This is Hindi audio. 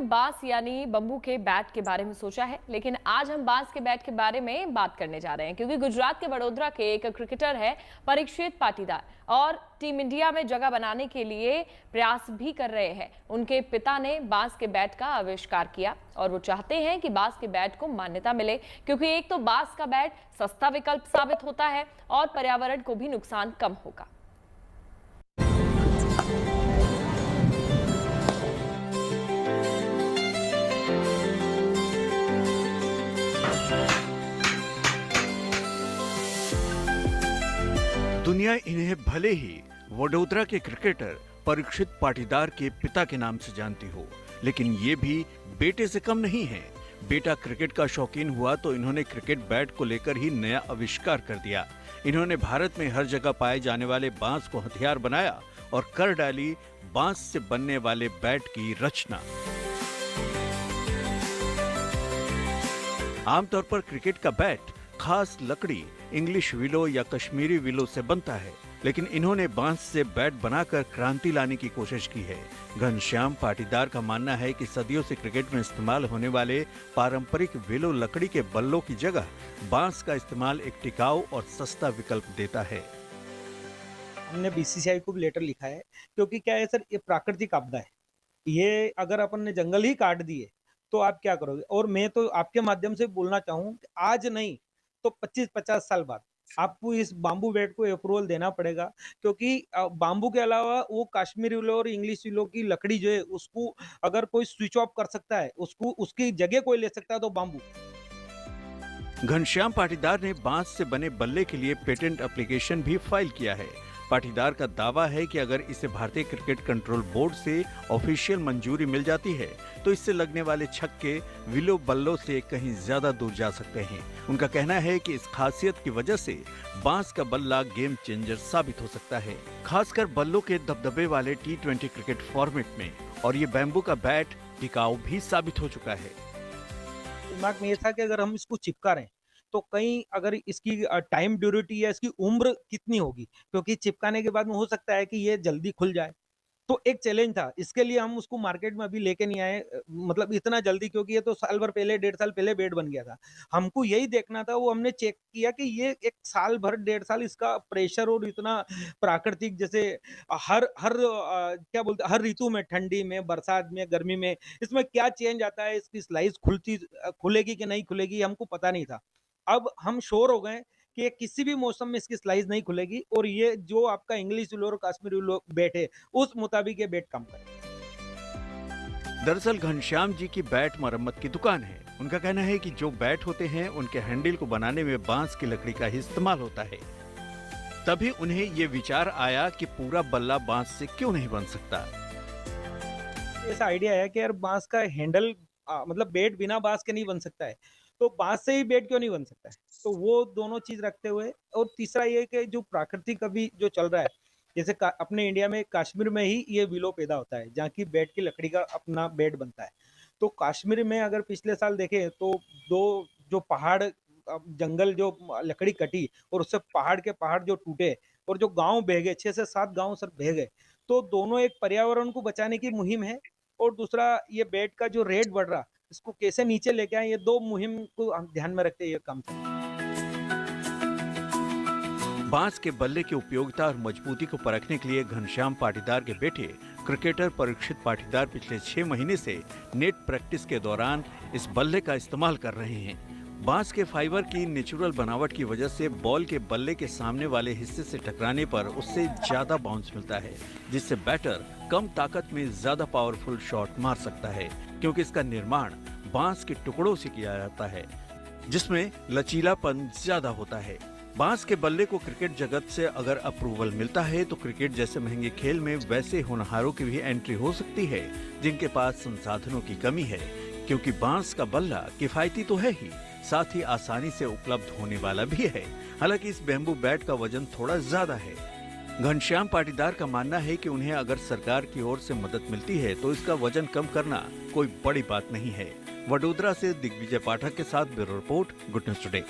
बांस यानी बम्बू के बैट के बारे में सोचा है, लेकिन आज हम बांस के बैट के बारे में बात करने जा रहे हैं क्योंकि गुजरात के वडोदरा के एक क्रिकेटर है परीक्षित पाटीदार और टीम इंडिया में जगह बनाने के लिए प्रयास भी कर रहे हैं। उनके पिता ने बांस के बैट का आविष्कार किया और वो चाहते हैं कि बांस के बैट को मान्यता मिले क्योंकि एक तो बांस का बैट सस्ता विकल्प साबित होता है और पर्यावरण को भी नुकसान कम होगा। दुनिया इन्हें भले ही वडोदरा के क्रिकेटर परीक्षित पाटीदार के पिता के नाम से जानती हो, लेकिन ये भी बेटे से कम नहीं है। बेटा क्रिकेट का शौकीन हुआ तो इन्होंने क्रिकेट बैट को लेकर ही नया आविष्कार कर दिया। इन्होंने भारत में हर जगह पाए जाने वाले बांस को हथियार बनाया और कर डाली बांस से बनने वाले बैट की रचना। आमतौर पर क्रिकेट का बैट खास लकड़ी, इंग्लिश विलो या कश्मीरी विलो से बनता है, लेकिन इन्होंने बांस से बैट बनाकर क्रांति लाने की कोशिश की है। घनश्याम पाटीदार का मानना है कि सदियों से क्रिकेट में इस्तेमाल होने वाले पारंपरिक विलो लकड़ी के बल्लों की जगह बांस का इस्तेमाल एक टिकाऊ और सस्ता विकल्प देता है। हमने बीसीसीआई को भी लेटर लिखा है क्योंकि क्या है सर, ये प्राकृतिक आपदा है। ये अगर अपन ने जंगल ही काट दिए तो आप क्या करोगे। और मैं तो आपके माध्यम से बोलना चाहूँ, आज नहीं तो 25-50 साल बाद आपको इस बाम्बू बैट को अप्रूवल देना पड़ेगा, क्योंकि बाम्बू के अलावा वो कश्मीरी विलो और इंग्लिश विलो की लकड़ी जो है उसको अगर कोई स्विच ऑफ कर सकता है, उसको उसकी जगह कोई ले सकता है तो बाम्बू। घनश्याम पाटीदार ने बांस से बने बल्ले के लिए पेटेंट एप्लीकेशन भी फाइल किया है। पाटीदार का दावा है कि अगर इसे भारतीय क्रिकेट कंट्रोल बोर्ड से ऑफिशियल मंजूरी मिल जाती है तो इससे लगने वाले छक्के विलो बल्लों से कहीं ज्यादा दूर जा सकते हैं। उनका कहना है कि इस खासियत की वजह से बांस का बल्ला गेम चेंजर साबित हो सकता है, खासकर बल्लों के दबदबे वाले T20 क्रिकेट फॉर्मेट में। और ये बैम्बू का बैट टिकाऊ भी साबित हो चुका है। दिमाग में ये था कि अगर हम इसको चिपका रहे हैं तो कहीं अगर इसकी टाइम ड्यूरेटी या इसकी उम्र कितनी होगी, क्योंकि चिपकाने के बाद में हो सकता है कि ये जल्दी खुल जाए। तो एक चैलेंज था, इसके लिए हम उसको मार्केट में अभी लेके नहीं आए, मतलब इतना जल्दी, क्योंकि ये तो साल भर पहले, 1.5 साल पहले बैट बन गया था। हमको यही देखना था, वो हमने चेक किया कि ये एक साल भर, 1.5 साल इसका प्रेशर और इतना प्राकृतिक, जैसे हर हर क्या बोलते हैं, हर ऋतु में, ठंडी में, बरसात में, गर्मी में, इसमें क्या चेंज आता है, इसकी स्लाइस खुलेगी कि नहीं खुलेगी, हमको पता नहीं था। अब हम श्योर हो गए कि ये किसी भी मौसम में इसकी स्लाइस नहीं खुलेगी और ये जो आपका इंग्लिश विलो और कश्मीरी विलो बैट है उस मुताबिक ये बैट काम करेगा। दरअसल घनश्याम जी की बैट मरम्मत की दुकान है। उनका कहना है कि जो बैट होते हैं उनके हैंडल को बनाने में बांस की लकड़ी का ही इस्तेमाल होता है। तभी उन्हें ये विचार आया कि पूरा बल्ला बांस से क्यों नहीं बन सकता। ऐसा आइडिया है कि यार बांस का हैंडल, मतलब बैट बिना बांस के नहीं बन सकता है, तो बांस से ही बैट क्यों नहीं बन सकता है। तो वो दोनों चीज रखते हुए, और तीसरा ये कि जो प्राकृतिक अभी जो चल रहा है, जैसे अपने इंडिया में कश्मीर में ही ये विलो पैदा होता है जहाँ की बैट की लकड़ी का अपना बैट बनता है। तो कश्मीर में अगर पिछले साल देखें तो दो जो पहाड़, जंगल जो लकड़ी कटी और उससे पहाड़ के पहाड़ जो टूटे और जो गांव बह गए, 6 से 7 गांव सर बह गए। तो दोनों एक पर्यावरण को बचाने की मुहिम है, और दूसरा ये बैट का जो रेट बढ़ रहा, इसको कैसे नीचे लेके आए, ये दो मुहिम को हम ध्यान में रखते ये काम चल रहा है। बांस के बल्ले की उपयोगिता और मजबूती को परखने के लिए घनश्याम पाटीदार के बेटे क्रिकेटर परीक्षित पाटीदार पिछले 6 महीने से नेट प्रैक्टिस के दौरान इस बल्ले का इस्तेमाल कर रहे हैं। बांस के फाइबर की नेचुरल बनावट की वजह से बॉल के बल्ले के सामने वाले हिस्से से टकराने पर उससे ज्यादा बाउंस मिलता है, जिससे बैटर कम ताकत में ज्यादा पावरफुल शॉट मार सकता है, क्योंकि इसका निर्माण बांस के टुकड़ों से किया जाता है जिसमें लचीलापन ज्यादा होता है। बांस के बल्ले को क्रिकेट जगत से अगर अप्रूवल मिलता है तो क्रिकेट जैसे महंगे खेल में वैसे होनहारों की भी एंट्री हो सकती है जिनके पास संसाधनों की कमी है, क्योंकि बांस का बल्ला किफायती तो है ही, साथ ही आसानी से उपलब्ध होने वाला भी है। हालांकि इस बैम्बू बैट का वजन थोड़ा ज्यादा है। घनश्याम पाटीदार का मानना है कि उन्हें अगर सरकार की ओर से मदद मिलती है तो इसका वजन कम करना कोई बड़ी बात नहीं है। वडोदरा से दिग्विजय पाठक के साथ bureau report, good news today.